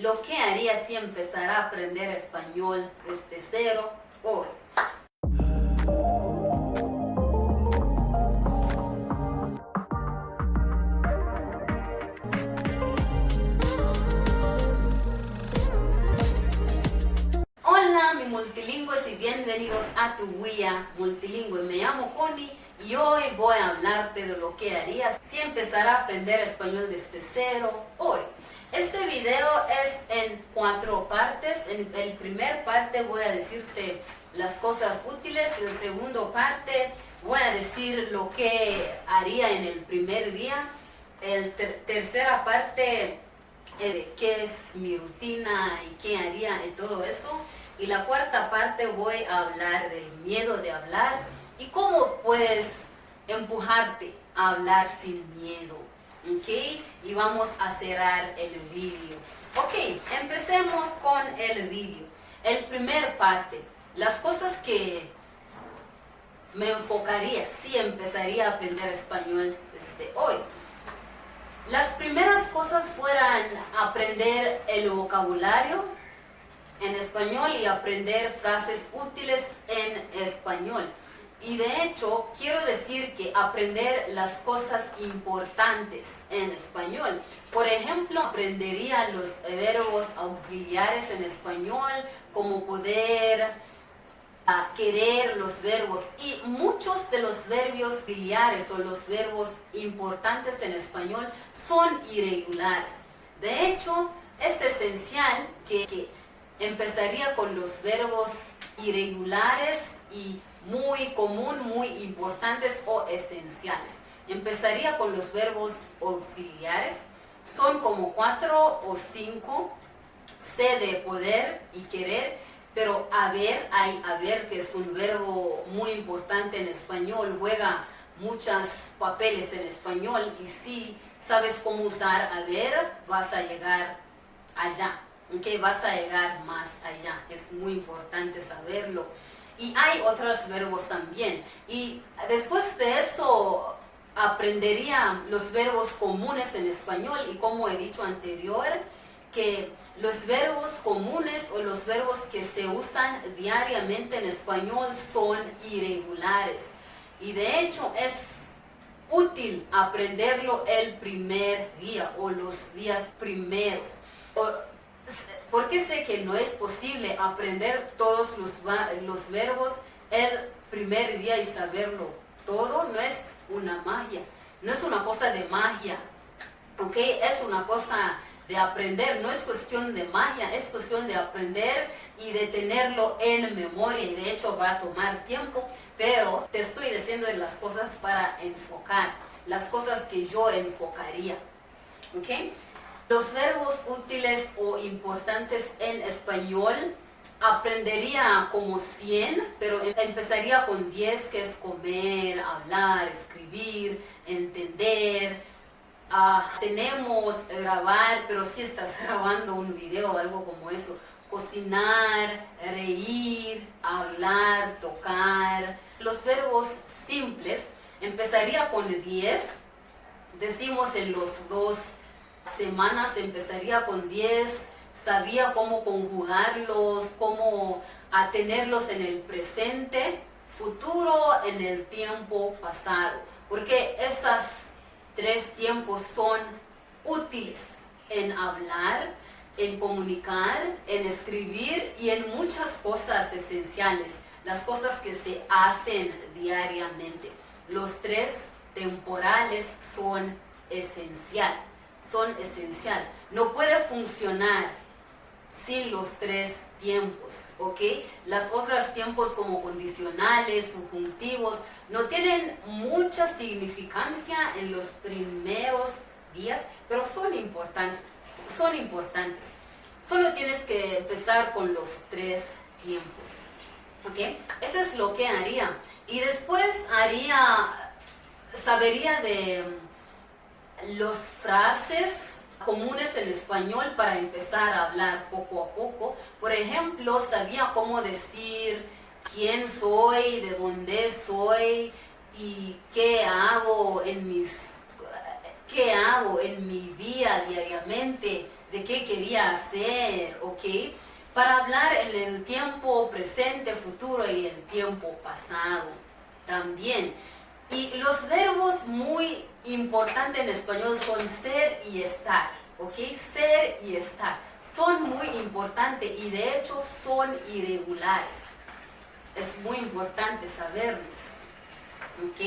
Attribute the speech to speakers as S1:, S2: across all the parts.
S1: lo que haría si empezara a aprender español desde cero hoy. Hola, mi multilingües, y bienvenidos a tu guía multilingüe. Me llamo Connie y hoy voy a hablarte de lo que harías si empezara a aprender español desde cero hoy. Este video es en 4 partes. En el primer parte voy a decirte las cosas útiles. En la segunda parte voy a decir lo que haría en el primer día. En tercera parte, qué es mi rutina y qué haría y todo eso. Y la cuarta parte voy a hablar del miedo de hablar y cómo puedes empujarte a hablar sin miedo. ¿Ok? Y vamos a cerrar el vídeo. Ok, empecemos con el vídeo. El primer parte, las cosas que me enfocaría si empezaría a aprender español desde hoy. Las primeras cosas fueran aprender el vocabulario en español y aprender frases útiles en español. Y de hecho, quiero decir que aprender las cosas importantes en español. Por ejemplo, aprendería los verbos auxiliares en español, como poder, querer, los verbos. Y muchos de los verbos auxiliares o los verbos importantes en español son irregulares. De hecho, es esencial que empezaría con los verbos irregulares y muy común, muy importantes o esenciales. Empezaría con los verbos auxiliares. Son como 4 o 5. C de poder y querer, pero haber, hay haber, que es un verbo muy importante en español, juega muchos papeles en español, y si sabes cómo usar haber, vas a llegar allá. Okay, vas a llegar más allá, es muy importante saberlo. Y hay otros verbos también. Y después de eso aprendería los verbos comunes en español, y como he dicho anterior, que los verbos comunes o los verbos que se usan diariamente en español son irregulares. Y de hecho es útil aprenderlo el primer día o los días primeros. Porque sé que no es posible aprender todos los verbos el primer día y saberlo todo. No es una magia, no es una cosa de magia, ¿ok? Es una cosa de aprender, no es cuestión de magia, es cuestión de aprender y de tenerlo en memoria, y de hecho va a tomar tiempo, pero te estoy diciendo de las cosas para enfocar, las cosas que yo enfocaría, ¿ok? Los verbos útiles o importantes en español aprendería como 100, pero empezaría con 10, que es comer, hablar, escribir, entender. Tenemos grabar, pero si estás grabando un video o algo como eso, cocinar, reír, hablar, tocar. Los verbos simples empezaría con 10, decimos en los 2 semanas empezaría con 10, sabía cómo conjugarlos, cómo tenerlos en el presente, futuro, en el tiempo pasado, porque esos 3 tiempos son útiles en hablar, en comunicar, en escribir y en muchas cosas esenciales, las cosas que se hacen diariamente. Los 3 temporales son esenciales. No puede funcionar sin los 3 tiempos, ¿ok? Las otras tiempos como condicionales, subjuntivos, no tienen mucha significancia en los primeros días, pero son importantes. Solo tienes que empezar con los 3 tiempos, ¿ok? Eso es lo que haría. Y después sabería de los frases comunes en español para empezar a hablar poco a poco. Por ejemplo, sabía cómo decir quién soy, de dónde soy y qué hago en mi día diariamente. de qué quería hacer, ¿ok? Para hablar en el tiempo presente, futuro y el tiempo pasado también. Y los verbos muy importantes en español son ser y estar, ¿ok? Ser y estar. Son muy importantes y de hecho son irregulares. Es muy importante saberlos, ¿ok?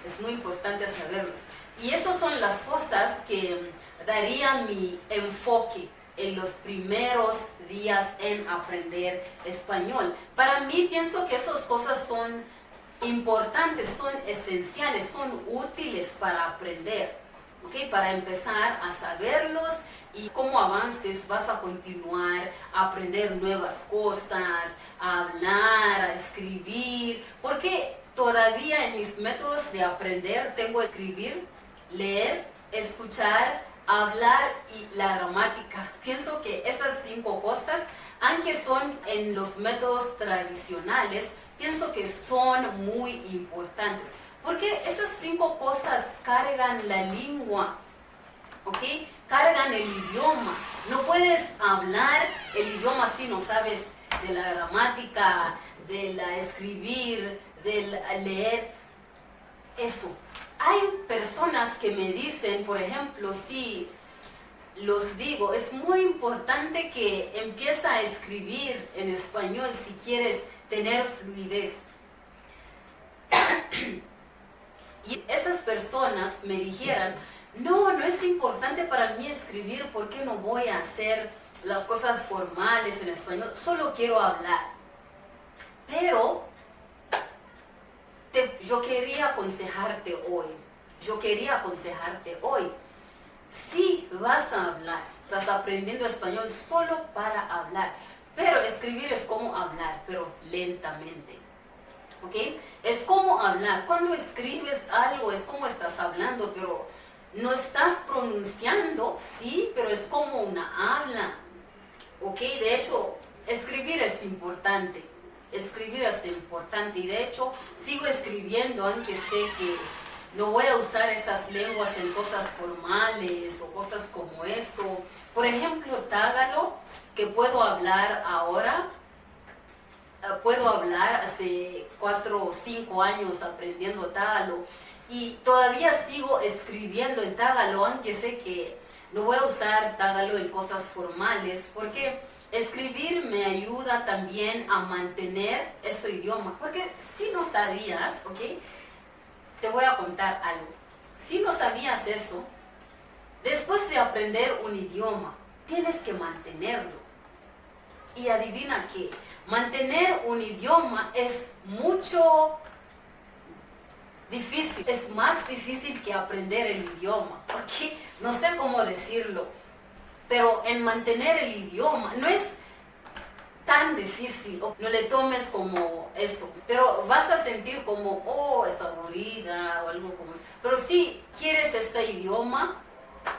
S1: Es muy importante saberlos. Y esas son las cosas que daría mi enfoque en los primeros días en aprender español. Para mí pienso que esas cosas son importantes, son esenciales, son útiles para aprender, ¿ok? Para empezar a saberlos y como avances vas a continuar a aprender nuevas cosas, a hablar, a escribir, porque todavía en mis métodos de aprender tengo que escribir, leer, escuchar, hablar y la gramática. Pienso que esas 5 cosas, aunque son en los métodos tradicionales, pienso que son muy importantes, porque esas 5 cosas cargan la lengua, ¿ok? Cargan el idioma. No puedes hablar el idioma si no sabes de la gramática, de la escribir, de leer. Eso. Hay personas que me dicen, por ejemplo, si los digo, es muy importante que empieces a escribir en español si quieres tener fluidez. Y esas personas me dijeran, no es importante para mí escribir, ¿por qué no voy a hacer las cosas formales en español? Solo quiero hablar. Pero yo quería aconsejarte hoy, si vas a hablar, estás aprendiendo español solo para hablar, pero escribir es como hablar, pero lentamente, ¿ok? Es como hablar, cuando escribes algo es como estás hablando, pero no estás pronunciando, sí, pero es como una habla, ¿ok? De hecho, escribir es importante. Escribir es importante y de hecho sigo escribiendo, aunque sé que no voy a usar esas lenguas en cosas formales o cosas como eso. Por ejemplo, tagalo, que puedo hablar ahora, puedo hablar hace 4 o 5 años aprendiendo tagalo y todavía sigo escribiendo en tagalo, aunque sé que no voy a usar tagalo en cosas formales, porque escribir me ayuda también a mantener ese idioma, porque si no sabías, ¿ok? Te voy a contar algo. Si no sabías eso, después de aprender un idioma, tienes que mantenerlo. Y adivina qué, mantener un idioma es mucho difícil, es más difícil que aprender el idioma, ¿ok? No sé cómo decirlo. Pero en mantener el idioma no es tan difícil, no le tomes como eso, pero vas a sentir como, oh, es aburrida o algo como eso. Pero si quieres este idioma,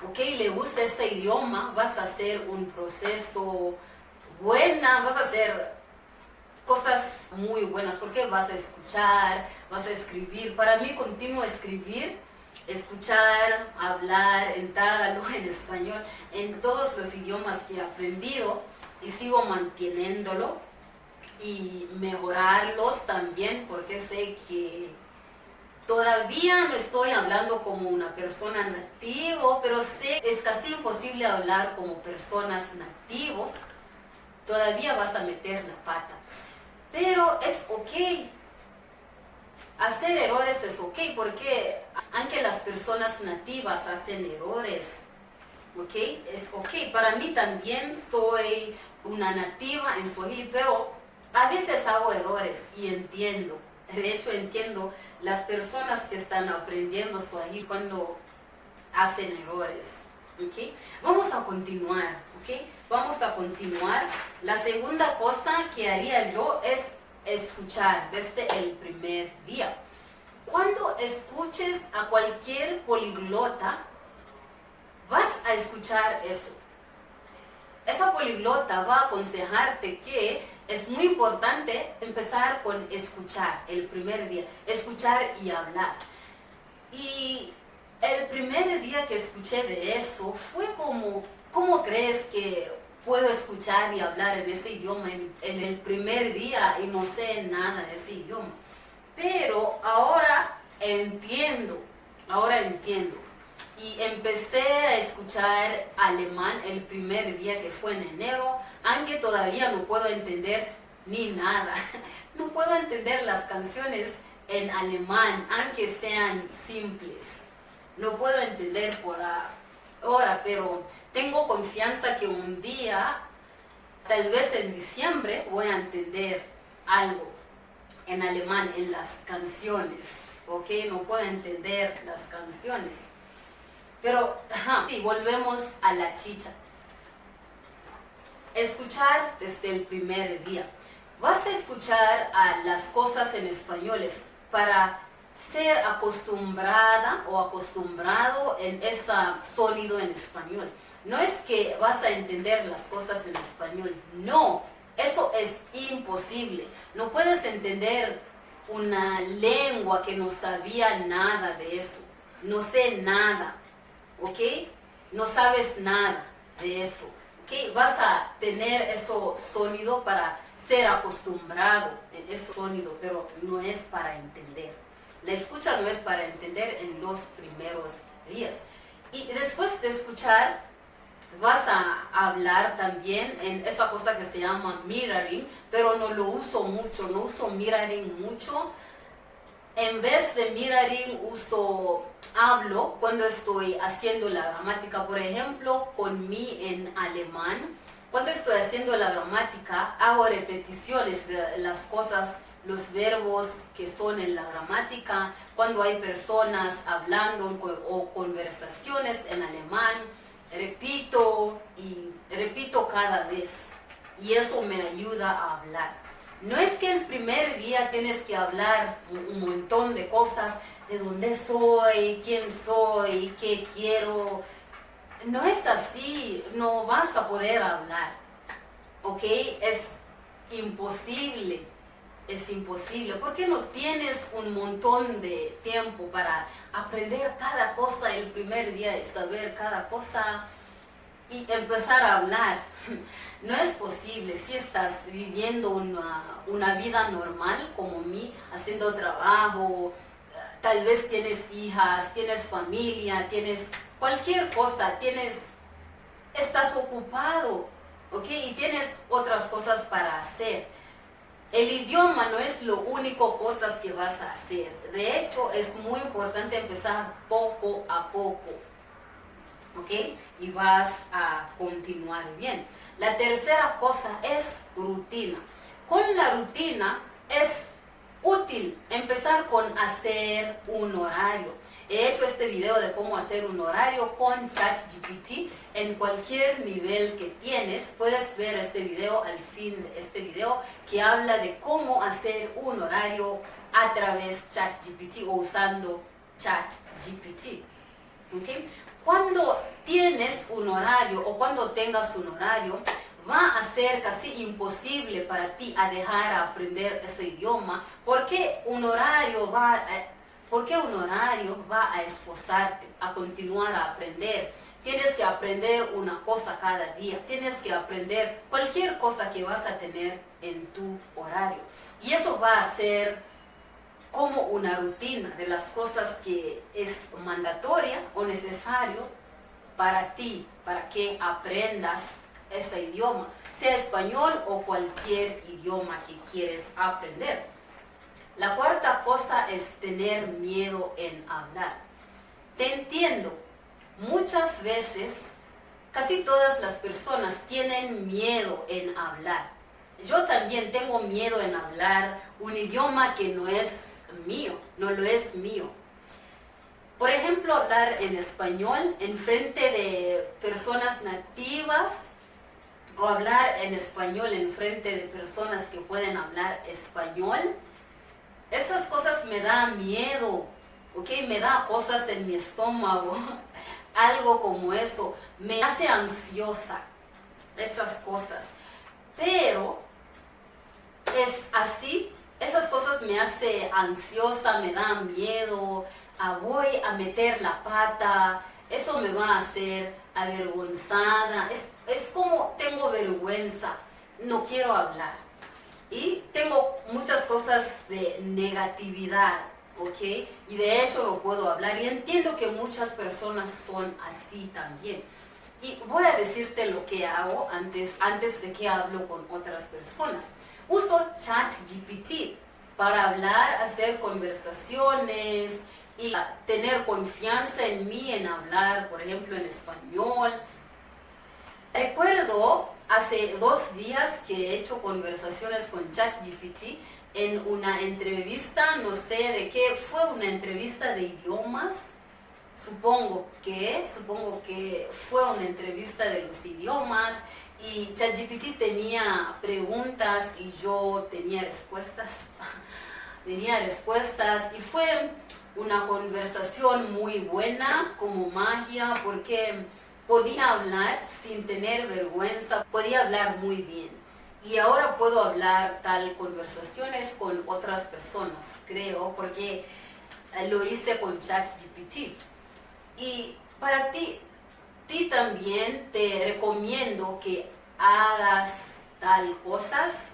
S1: ok, le gusta este idioma, vas a hacer un proceso buena, vas a hacer cosas muy buenas, porque vas a escuchar, vas a escribir. Para mí, continuo escribir, escuchar, hablar en tagalo, en español, en todos los idiomas que he aprendido y sigo manteniéndolo y mejorarlos también, porque sé que todavía no estoy hablando como una persona nativo, pero sé que es casi imposible hablar como personas nativos. Todavía vas a meter la pata, pero es ok. Hacer errores es ok, porque aunque las personas nativas hacen errores, ¿ok? Es ok. Para mí también soy una nativa en Swahili, pero a veces hago errores y entiendo. De hecho, entiendo las personas que están aprendiendo Swahili cuando hacen errores, ¿ok? Vamos a continuar, ¿ok? Vamos a continuar. La segunda cosa que haría yo es escuchar desde el primer día. Cuando escuches a cualquier poliglota, vas a escuchar eso. Esa poliglota va a aconsejarte que es muy importante empezar con escuchar el primer día, escuchar y hablar. Y el primer día que escuché de eso fue como, ¿cómo crees que puedo escuchar y hablar en ese idioma en el primer día y no sé nada de ese idioma? Pero ahora entiendo. Y empecé a escuchar alemán el primer día, que fue en enero, aunque todavía no puedo entender ni nada. No puedo entender las canciones en alemán, aunque sean simples. No puedo entender por ahora, pero tengo confianza que un día, tal vez en diciembre, voy a entender algo en alemán, en las canciones, ¿ok? No puedo entender las canciones. Pero, sí, volvemos a la chicha. Escuchar desde el primer día. Vas a escuchar a las cosas en españoles para ser acostumbrada o acostumbrado en ese sonido en español. No es que vas a entender las cosas en español, no, eso es imposible. No puedes entender una lengua que no sabía nada de eso. No sé nada, ¿ok? No sabes nada de eso, ¿ok? Vas a tener ese sonido para ser acostumbrado en ese sonido, pero no es para entender. La escucha no es para entender en los primeros días. Y después de escuchar, vas a hablar también en esa cosa que se llama mirroring, pero no lo uso mucho, no uso mirroring mucho. En vez de mirroring hablo cuando estoy haciendo la gramática, por ejemplo, con mí en alemán. Cuando estoy haciendo la gramática, hago repeticiones de las cosas, los verbos que son en la gramática. Cuando hay personas hablando o conversaciones en alemán, repito y repito cada vez. Y eso me ayuda a hablar. No es que el primer día tienes que hablar un montón de cosas, de dónde soy, quién soy, qué quiero. No es así, no vas a poder hablar, ¿ok? Es imposible, porque no tienes un montón de tiempo para aprender cada cosa el primer día y saber cada cosa y empezar a hablar. No es posible. Si estás viviendo una vida normal como mí, haciendo trabajo, tal vez tienes hijas, tienes familia, tienes cualquier cosa, estás ocupado, ¿ok? Y tienes otras cosas para hacer. El idioma no es lo único cosas que vas a hacer. De hecho, es muy importante empezar poco a poco, ¿ok? Y vas a continuar bien. La tercera cosa es rutina. Con la rutina es útil empezar con hacer un horario. He hecho este video de cómo hacer un horario con ChatGPT. En cualquier nivel que tienes, puedes ver este video al fin de este video que habla de cómo hacer un horario a través de ChatGPT o usando ChatGPT. ¿Okay? Cuando tienes un horario o cuando tengas un horario, va a ser casi imposible para ti a dejar a aprender ese idioma, porque un horario va a esforzarte a continuar a aprender. Tienes que aprender una cosa cada día, tienes que aprender cualquier cosa que vas a tener en tu horario. Y eso va a ser como una rutina de las cosas que es mandatoria o necesario para ti, para que aprendas ese idioma, sea español o cualquier idioma que quieres aprender. La cuarta cosa es tener miedo en hablar. Te entiendo, muchas veces, casi todas las personas tienen miedo en hablar. Yo también tengo miedo en hablar un idioma que no es mío, no lo es mío. Por ejemplo, hablar en español en frente de personas nativas o hablar en español en frente de personas que pueden hablar español. Esas cosas me dan miedo, ¿ok? Me da cosas en mi estómago, algo como eso. Me hace ansiosa esas cosas. Pero es así, esas cosas me hacen ansiosa, me dan miedo, voy a meter la pata, Eso me va a hacer avergonzada. Es como tengo vergüenza, no quiero hablar. Y tengo muchas cosas de negatividad, ¿ok? Y de hecho lo puedo hablar y entiendo que muchas personas son así también. Y voy a decirte lo que hago antes de que hablo con otras personas. Uso ChatGPT para hablar, hacer conversaciones y tener confianza en mí, en hablar, por ejemplo, en español. Recuerdo hace 2 días que he hecho conversaciones con ChatGPT en una entrevista, no sé de qué, fue una entrevista de idiomas. Supongo que fue una entrevista de los idiomas y ChatGPT tenía preguntas y yo tenía respuestas. Tenía respuestas y fue una conversación muy buena, como magia, porque podía hablar sin tener vergüenza, podía hablar muy bien. Y ahora puedo hablar tal conversaciones con otras personas, creo, porque lo hice con ChatGPT. Y para ti también te recomiendo que hagas tal cosas,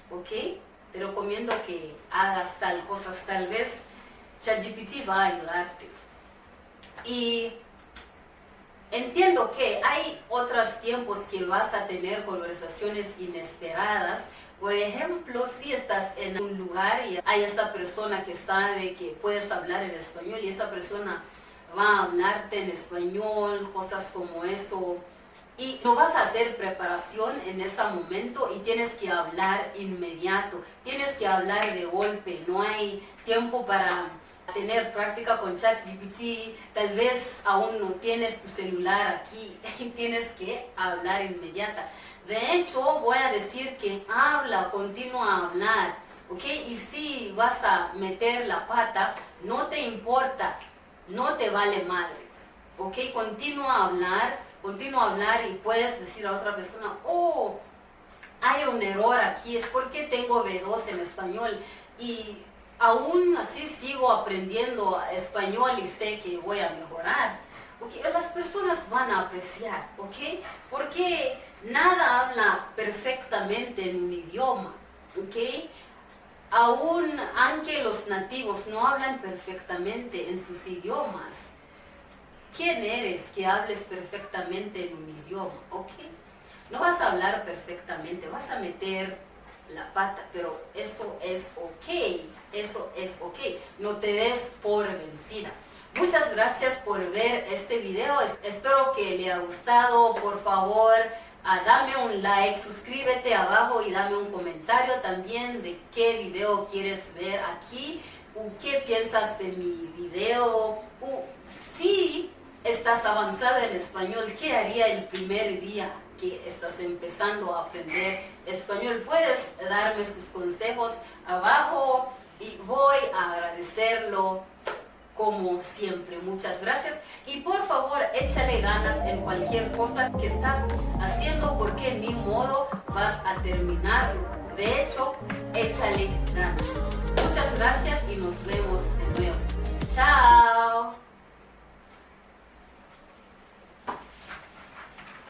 S1: ¿ok? Te recomiendo que hagas tal cosas, tal vez ChatGPT va a ayudarte. Y entiendo que hay otros tiempos que vas a tener conversaciones inesperadas. Por ejemplo, si estás en un lugar y hay esta persona que sabe que puedes hablar en español y esa persona va a hablarte en español, cosas como eso. Y no vas a hacer preparación en ese momento y tienes que hablar inmediato, tienes que hablar de golpe, no hay tiempo para tener práctica con ChatGPT, tal vez aún no tienes tu celular aquí, tienes que hablar inmediata. De hecho, voy a decir que continúa a hablar, ¿ok? Y si vas a meter la pata, no te importa, no te vale madres, ¿ok? Continúa a hablar y puedes decir a otra persona, oh, hay un error aquí, es porque tengo B2 en español y aún así sigo aprendiendo español y sé que voy a mejorar. ¿Okay? Las personas van a apreciar, ¿ok? Porque nada habla perfectamente en un idioma, ¿ok? Aunque los nativos no hablan perfectamente en sus idiomas, ¿quién eres que hables perfectamente en un idioma? ¿Ok? No vas a hablar perfectamente, vas a meter la pata, pero eso es ok, no te des por vencida. Muchas gracias por ver este video, espero que le haya gustado. Por favor, dame un like, suscríbete abajo y dame un comentario también de qué video quieres ver aquí, o qué piensas de mi video, o si estás avanzada en español, ¿qué haría el primer día que estás empezando a aprender español? Puedes darme sus consejos abajo y voy a agradecerlo como siempre. Muchas gracias y por favor échale ganas en cualquier cosa que estás haciendo, porque ni modo vas a terminarlo. De hecho, échale ganas. Muchas gracias y nos vemos de nuevo. Chao.